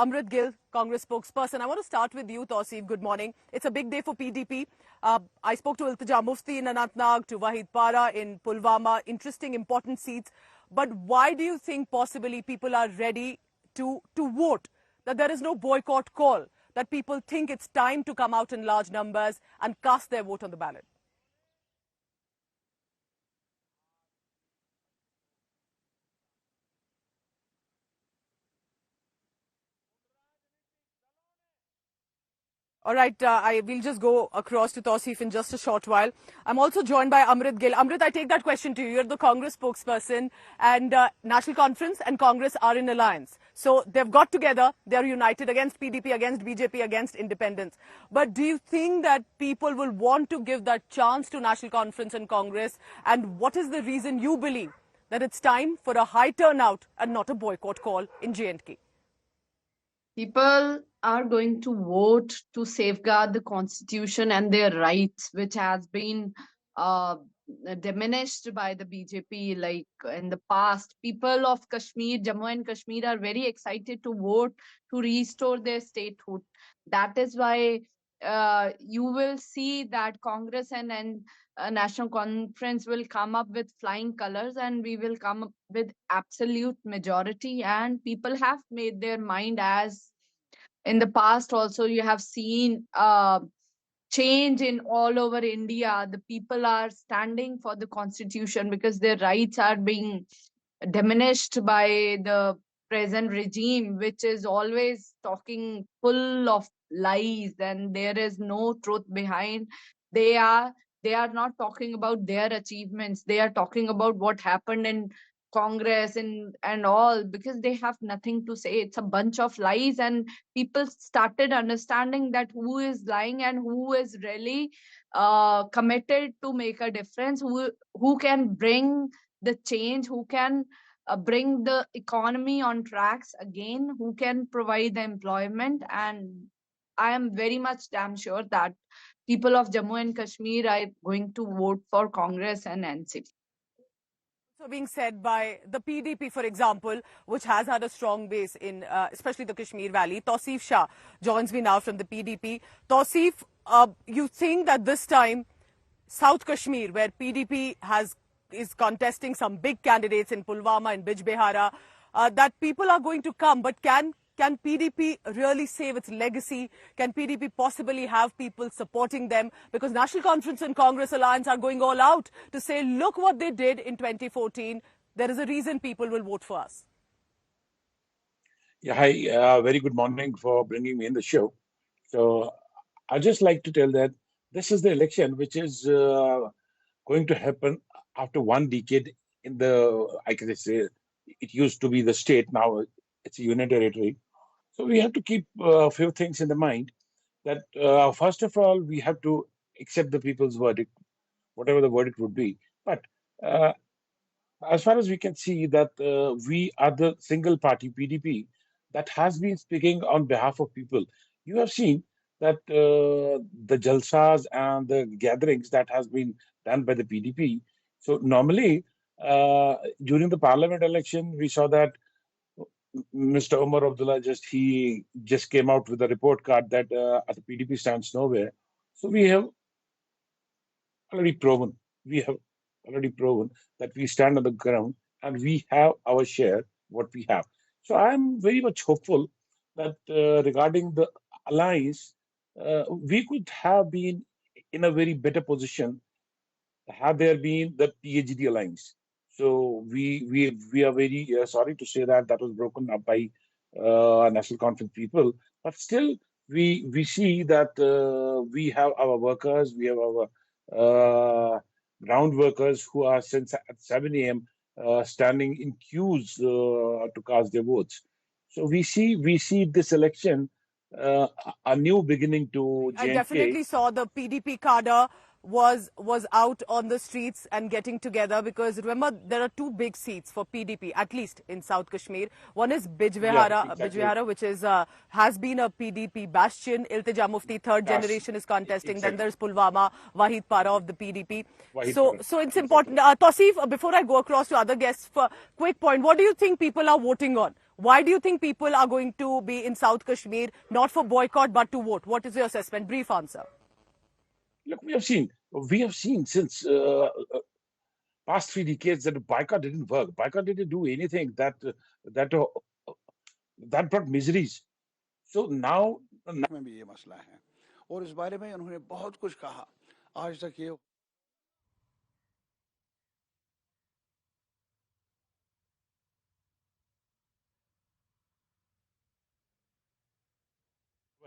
Amrit Gill, Congress spokesperson. I want to start with you, Tausif. Good morning. It's a big day for PDP. I spoke to Iltija Mufti in Anantnag, to Wahid Para in Pulwama. Interesting, important seats. But why do you think possibly people are ready to vote? That there is no boycott call? That people think it's time to come out in large numbers and cast their vote on the ballot? All right, I will just go across to Tausif in just a short while. I'm also joined by Amrit Gill. Amrit, I take that question to you. You're the Congress spokesperson, and National Conference and Congress are in alliance. So they've got together, they're united against PDP, against BJP, against independents. But do you think that people will want to give that chance to National Conference and Congress? And what is the reason you believe that it's time for a high turnout and not a boycott call in J&K? People are going to vote to safeguard the constitution and their rights, which has been diminished by the BJP. Like in the past, people of Kashmir, Jammu and Kashmir are very excited to vote to restore their statehood. That is why you will see that Congress and National Conference will come up with flying colors, and we will come up with absolute majority, and people have made their mind. As in the past also, you have seen change in all over India. The people are standing for the constitution because their rights are being diminished by the present regime, which is always talking full of lies, and there is no truth behind. They are not talking about their achievements. They are talking about what happened in Congress and all, because they have nothing to say. It's a bunch of lies, and people started understanding that who is lying and who is really committed to make a difference, who can bring the change, who can bring the economy on tracks again, who can provide the employment. And I am very much damn sure that people of Jammu and Kashmir are going to vote for Congress and NCP. So being said by the PDP, for example, which has had a strong base in especially the Kashmir Valley. Tausif Shah joins me now from the PDP. Tausif, you think that this time South Kashmir, where PDP is contesting some big candidates in Pulwama and Bijbehara, that people are going to come, but can PDP really save its legacy? Can PDP possibly have people supporting them? Because National Conference and Congress Alliance are going all out to say, look what they did in 2014. There is a reason people will vote for us. Yeah, hi. Very good morning for bringing me in the show. So I'd just like to tell that this is the election which is going to happen after 1 decade in I can say, it used to be the state, now it's a union territory. So we have to keep a few things in the mind that first of all, we have to accept the people's verdict, whatever the verdict would be. But as far as we can see that we are the single party PDP that has been speaking on behalf of people. You have seen that the jalsas and the gatherings that has been done by the PDP. So normally during the parliament election, we saw that Mr. Omar Abdullah he just came out with a report card that the PDP stands nowhere. So we have already proven that we stand on the ground and we have our share what we have. So I'm very much hopeful that regarding the alliance, we could have been in a very better position had there been the PhD alliance. So we are very sorry to say that was broken up by National Conference people. But still, we see that we have our workers, we have our ground workers who are since at 7 a.m. Standing in queues to cast their votes. So we see this election a new beginning to J&K. I definitely saw the PDP cadre was out on the streets and getting together, because remember, there are two big seats for PDP, at least in South Kashmir. One is Bijbehara, which is has been a PDP bastion. Iltija Mufti, third generation, is contesting. Exactly. Then there's Pulwama, Wahid Para of the PDP. So it's important. Tausif, before I go across to other guests, for quick point, what do you think people are voting on? Why do you think people are going to be in South Kashmir, not for boycott, but to vote? What is your assessment? Brief answer. Look, we have seen since past 3 decades that boycott didn't work. Boycott didn't do anything that uh, that brought miseries. So now, में भी ये मसला है और इस बारे में उन्होंने बहुत कुछ कहा आज तक ये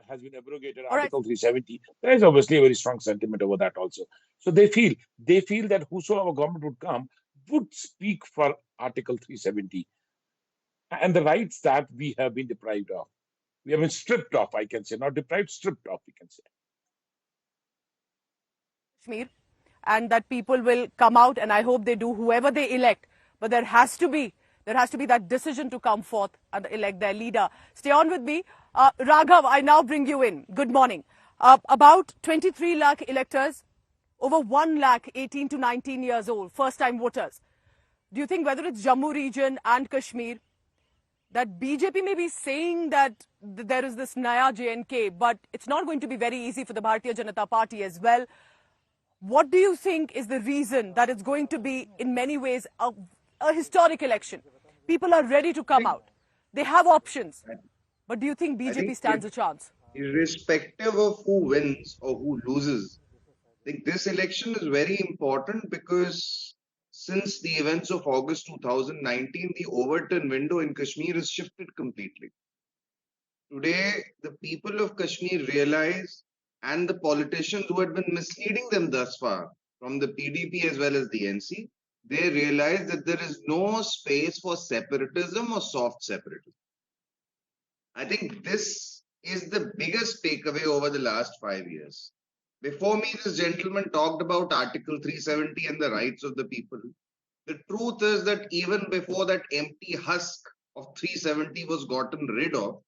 has been abrogated, All right. Article 370. There is obviously a very strong sentiment over that also. So they feel that whosoever government would come would speak for Article 370 and the rights that we have been deprived of. We have been stripped of, I can say, not deprived, stripped of, we can say. Kashmir, and that people will come out, and I hope they do, whoever they elect. But there has to be that decision to come forth and elect their leader. Stay on with me. Raghav, I now bring you in. Good morning. About 23 lakh electors, over 1 lakh 18 to 19 years old, first-time voters. Do you think whether it's Jammu region and Kashmir, that BJP may be saying that there is this Naya J&K, but it's not going to be very easy for the Bharatiya Janata Party as well? What do you think is the reason that it's going to be, in many ways, a historic election? People are ready to come out. They have options. But do you think BJP stands a chance? Irrespective of who wins or who loses, I think this election is very important because since the events of August 2019, the Overton window in Kashmir has shifted completely. Today, the people of Kashmir realize, and the politicians who had been misleading them thus far, from the PDP as well as the NC, they realize that there is no space for separatism or soft separatism. I think this is the biggest takeaway over the last 5 years. Before me, this gentleman talked about Article 370 and the rights of the people. The truth is that even before that empty husk of 370 was gotten rid of,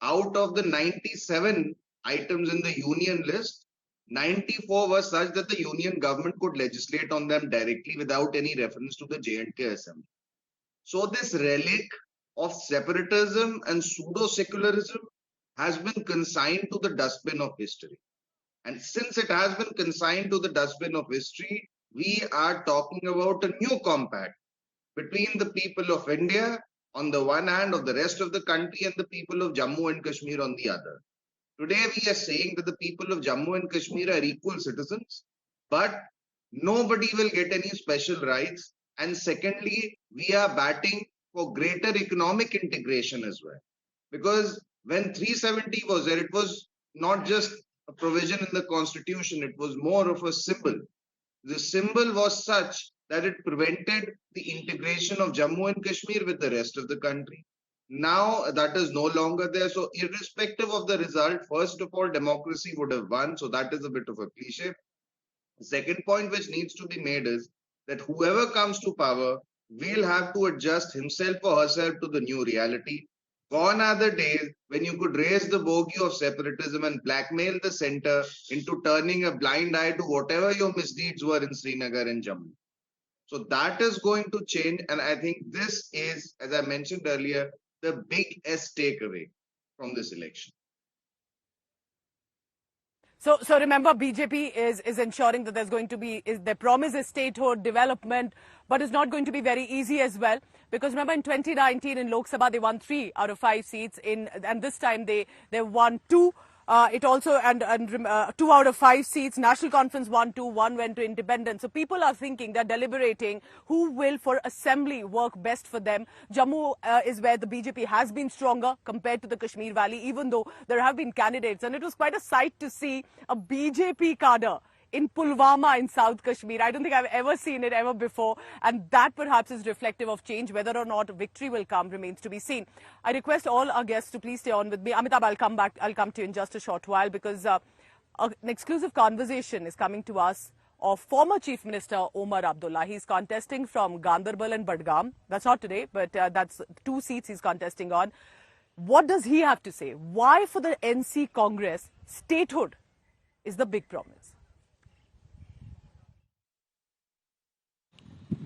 out of the 97 items in the union list, 94 were such that the union government could legislate on them directly without any reference to the J&K Assembly. So this relic of separatism and pseudo-secularism has been consigned to the dustbin of history. And since it has been consigned to the dustbin of history, we are talking about a new compact between the people of India on the one hand, of the rest of the country, and the people of Jammu and Kashmir on the other. Today we are saying that the people of Jammu and Kashmir are equal citizens, but nobody will get any special rights. And secondly, we are batting for greater economic integration as well. Because when 370 was there, it was not just a provision in the constitution, it was more of a symbol. The symbol was such that it prevented the integration of Jammu and Kashmir with the rest of the country. Now that is no longer there. So irrespective of the result, first of all, democracy would have won. So that is a bit of a cliche. The second point which needs to be made is that whoever comes to power will have to adjust himself or herself to the new reality. Gone are the days when you could raise the bogey of separatism and blackmail the center into turning a blind eye to whatever your misdeeds were in Srinagar and Jammu. So that is going to change. And I think this is, as I mentioned earlier, the big S takeaway from this election. So remember, BJP is ensuring that there's going to be, their promise is statehood, development, but it's not going to be very easy as well. Because remember, in 2019 in Lok Sabha, they won 3 out of 5 seats, and this time they won 2. It also, 2 out of 5 seats, National Conference won 2, 1 went to independence. So people are thinking, they're deliberating who will for assembly work best for them. Jammu is where the BJP has been stronger compared to the Kashmir Valley, even though there have been candidates. And it was quite a sight to see a BJP cadre in Pulwama in South Kashmir. I don't think I've ever seen it ever before. And that perhaps is reflective of change. Whether or not victory will come remains to be seen. I request all our guests to please stay on with me. Amitabh, I'll come to you in just a short while because an exclusive conversation is coming to us of former Chief Minister Omar Abdullah. He's contesting from Gandarbal and Badgam. That's not today, but that's 2 seats he's contesting on. What does he have to say? Why for the NC Congress, statehood is the big promise?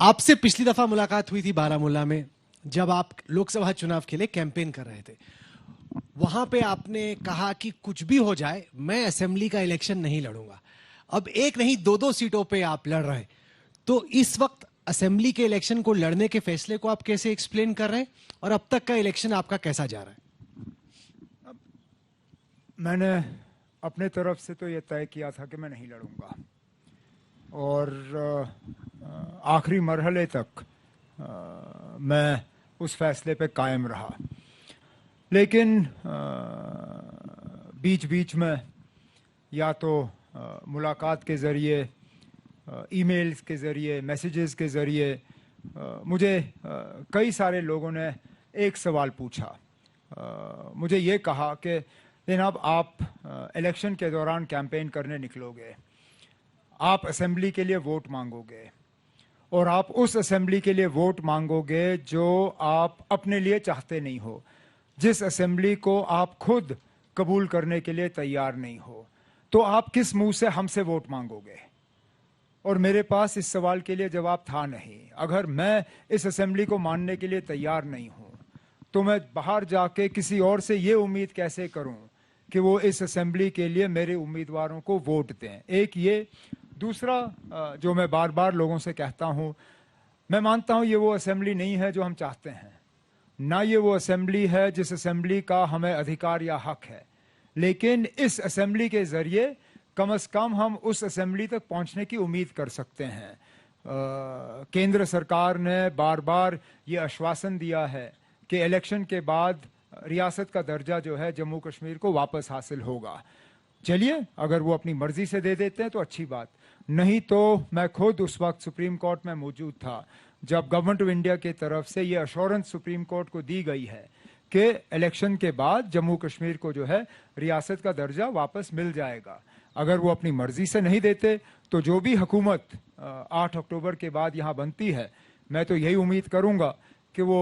आपसे पिछली दफा मुलाकात हुई थी बारामूला में जब आप लोकसभा चुनाव के लिए कैंपेन कर रहे थे, वहां पे आपने कहा कि कुछ भी हो जाए मैं असेंबली का इलेक्शन नहीं लड़ूंगा। अब एक नहीं दो सीटों पे आप लड़ रहे हैं, तो इस वक्त असेंबली के इलेक्शन को लड़ने के फैसले को आप कैसे एक्सप्लेन कर रहे हैं और अब तक का इलेक्शन आपका कैसा जा रहा है? मैंने अपने तरफ से तो ये तय किया था कि मैं नहीं लड़ूंगा और आखिरी मरहले तक मैं उस फैसले पे कायम रहा। लेकिन बीच बीच में या तो मुलाकात के ज़रिए, ईमेल्स के ज़रिए, मैसेजेस के ज़रिए मुझे कई सारे लोगों ने एक सवाल पूछा। मुझे ये कहा कि जनाब आप इलेक्शन के दौरान कैंपेन करने निकलोगे, आप असेंबली के लिए वोट मांगोगे और आप उस असेंबली के लिए वोट मांगोगे जो आप अपने लिए चाहते नहीं हो, जिस असेंबली को आप खुद कबूल करने के लिए तैयार नहीं हो, तो आप किस मुंह से हमसे वोट मांगोगे? और मेरे पास इस सवाल के लिए जवाब था नहीं। अगर मैं इस असेंबली को मानने के लिए तैयार नहीं हूं तो मैं बाहर जाके किसी और से ये उम्मीद कैसे करूं कि वो इस असेंबली के लिए मेरे उम्मीदवारों को वोट दें? एक ये। दूसरा, जो मैं बार बार लोगों से कहता हूं, मैं मानता हूं ये वो असेंबली नहीं है जो हम चाहते हैं, ना ये वो असेंबली है जिस असेंबली का हमें अधिकार या हक है, लेकिन इस असेंबली के जरिए कम से कम हम उस असेंबली तक पहुंचने की उम्मीद कर सकते हैं। केंद्र सरकार ने बार बार ये आश्वासन दिया है कि इलेक्शन के बाद रियासत का दर्जा जो है जम्मू कश्मीर को वापस हासिल होगा। चलिए, अगर वो अपनी मर्जी से दे देते हैं तो अच्छी बात, नहीं तो मैं खुद उस वक्त सुप्रीम कोर्ट में मौजूद था जब गवर्नमेंट ऑफ इंडिया की तरफ से ये अश्योरेंस सुप्रीम कोर्ट को दी गई है कि इलेक्शन के बाद जम्मू कश्मीर को जो है रियासत का दर्जा वापस मिल जाएगा। अगर वो अपनी मर्जी से नहीं देते तो जो भी हुकूमत 8 अक्टूबर के बाद यहाँ बनती है, मैं तो यही उम्मीद करूंगा कि वो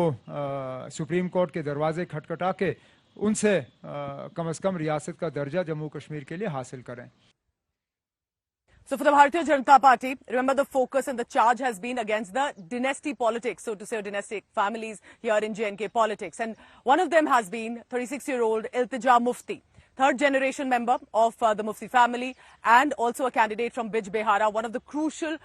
सुप्रीम कोर्ट के दरवाजे खटखटा के उनसे कम से कम रियासत का दर्जा जम्मू कश्मीर के लिए हासिल करें। So for the Bharatiya Janata Party, remember the focus and the charge has been against the dynasty politics, so to say, or dynastic families here in J&K politics. And one of them has been 36-year-old Iltija Mufti, third generation member of the Mufti family and also a candidate from Bij Behara, one of the crucial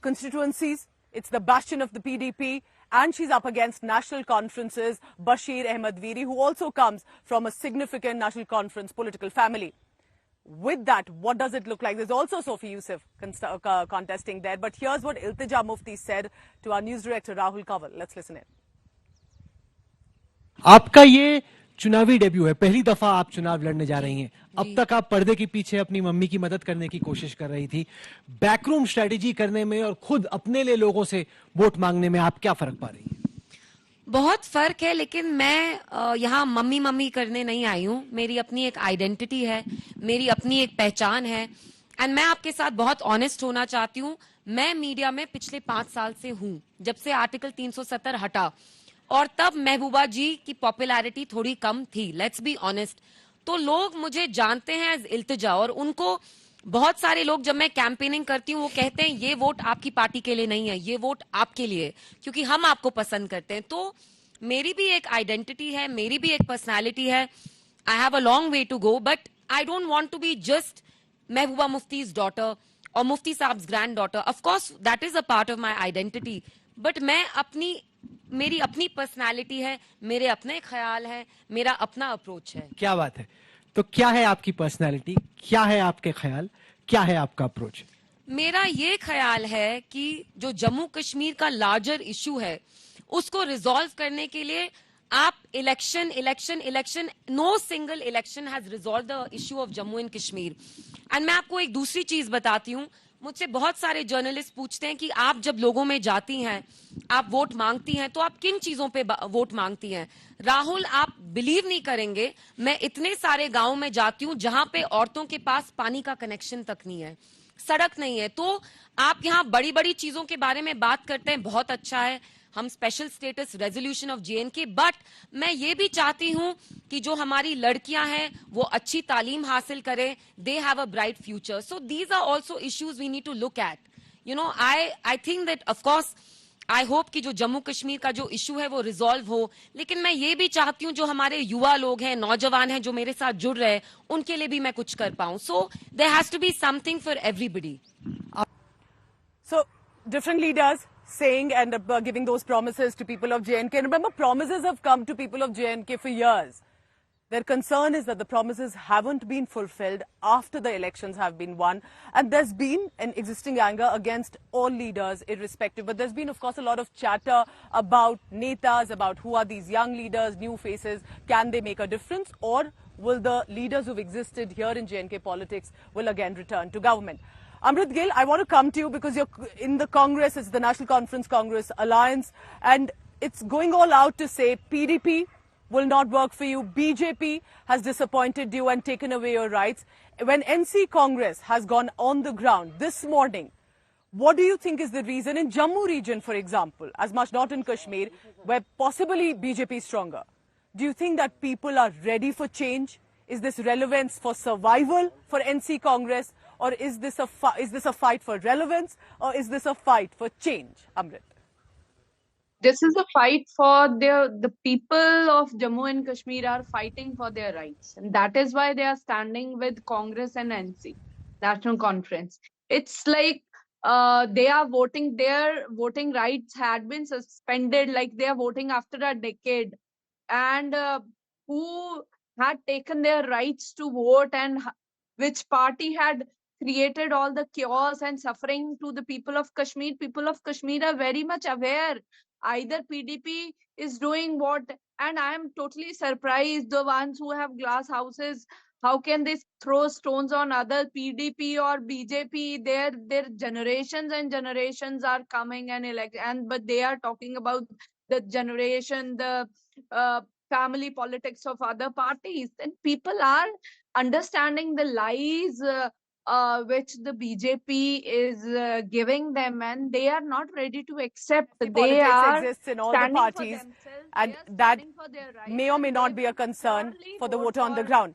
constituencies. It's the bastion of the PDP. And she's up against national conferences, Bashir Ahmed Veeri, who also comes from a significant national conference political family. With that, what does it look like? There's also Sophie Yusuf contesting there. But here's what Iltija Mufti said to our news director, Rahul Kanwal. Let's listen in. आपका ये चुनावी debut है, पहली दफा आप चुनाव लड़ने जा रही हैं। अब तक आप पर्दे के पीछे अपनी मम्मी की मदद करने की कोशिश कर रही थी। बैकरूम स्ट्रेटेजी करने में और खुद अपने लिए लोगों से वोट मांगने में आप क्या फर्क पा रही हैं? बहुत फर्क है, लेकिन मैं यहाँ मम्मी मम्मी करने नहीं आई हूँ। मेरी अपनी एक आइडेंटिटी है, मेरी अपनी एक पहचान है। एंड मैं आपके साथ बहुत ऑनेस्ट होना चाहती हूँ। मैं मीडिया में पिछले 5 साल से हूँ, जब से आर्टिकल 370 हटा, और तब महबूबा जी की पॉपुलैरिटी थोड़ी कम थी, लेट्स बी ऑनेस्ट। तो लोग मुझे जानते हैं एज इल्तिजा, और उनको बहुत सारे लोग, जब मैं कैंपेनिंग करती हूँ, वो कहते हैं ये वोट आपकी पार्टी के लिए नहीं है, ये वोट आपके लिए, क्योंकि हम आपको पसंद करते हैं। तो मेरी भी एक आइडेंटिटी है, मेरी भी एक पर्सनैलिटी है। I have a long way to go, but I don't want to be just Mehbooba Mufti's daughter और मुफ्ती साहब granddaughter. Of course that is a part of my identity, but मैं मेरी अपनी पर्सनैलिटी है, मेरे अपने ख्याल है, मेरा अपना अप्रोच है। क्या बात है। तो क्या है आपकी पर्सनैलिटी, क्या है आपके ख्याल, क्या है आपका अप्रोच? मेरा ये ख्याल है कि जो जम्मू कश्मीर का लार्जर इशू है, उसको रिजॉल्व करने के लिए आप election, no single election has resolve the issue of Jammu and Kashmir. And मैं आपको एक दूसरी चीज बताती हूँ। मुझसे बहुत सारे जर्नलिस्ट पूछते हैं कि आप जब लोगों में जाती हैं, आप वोट मांगती हैं, तो आप किन चीजों पे वोट मांगती हैं? राहुल, आप बिलीव नहीं करेंगे, मैं इतने सारे गांवों में जाती हूं जहां पे औरतों के पास पानी का कनेक्शन तक नहीं है, सड़क नहीं है। तो आप यहाँ बड़ी बड़ी चीजों के बारे में बात करते हैं, बहुत अच्छा है, हम special status resolution of J&K, but मैं ये भी चाहती हूं कि जो हमारी लड़कियां हैं वो अच्छी तालीम हासिल करें, they have a bright future. So these are also issues we need to look at. You know, I think that of course I hope कि जो जम्मू कश्मीर का जो इशू है वो रिजॉल्व हो, लेकिन मैं ये भी चाहती हूँ जो हमारे युवा लोग हैं, नौजवान हैं, जो मेरे साथ जुड़ रहे हैं, उनके लिए भी मैं कुछ कर पाऊं. So there has to be something for everybody. So, different leaders saying and giving those promises to people of JNK. And remember, promises have come to people of JNK for years. Their concern is that the promises haven't been fulfilled after the elections have been won. And there's been an existing anger against all leaders, irrespective. But there's been, of course, a lot of chatter about netas, about who are these young leaders, new faces. Can they make a difference? Or will the leaders who've existed here in JNK politics will again return to government? Amrit, Gill, I want to come to you because you're in the Congress, it's the National Conference Congress Alliance, and it's going all out to say PDP will not work for you, BJP has disappointed you and taken away your rights. When NC Congress has gone on the ground this morning, what do you think is the reason in Jammu region, for example, as much not in Kashmir, where possibly BJP is stronger? Do you think that people are ready for change? Is this relevance for survival for NC Congress? Or is this a fight for relevance, or is this a fight for change, Amrit? This is a fight for the people of Jammu and Kashmir are fighting for their rights, and that is why they are standing with Congress and NC, National Conference. It's like they are voting. Their voting rights had been suspended, like they are voting after a decade, and who had taken their rights to vote and which party had created all the chaos and suffering to the people of Kashmir. People of Kashmir are very much aware. Either PDP is doing what, and I am totally surprised, the ones who have glass houses, how can they throw stones on other PDP or BJP? Their generations and generations are coming and elect, and but they are talking about the generation, the family politics of other parties, and people are understanding the lies which the BJP is giving them, and they are not ready to accept. They Politics are exists in all the standing for parties, themselves. and They are that standing for their rights, may or may and not they be a will concern surely for the vote voter on the for ground.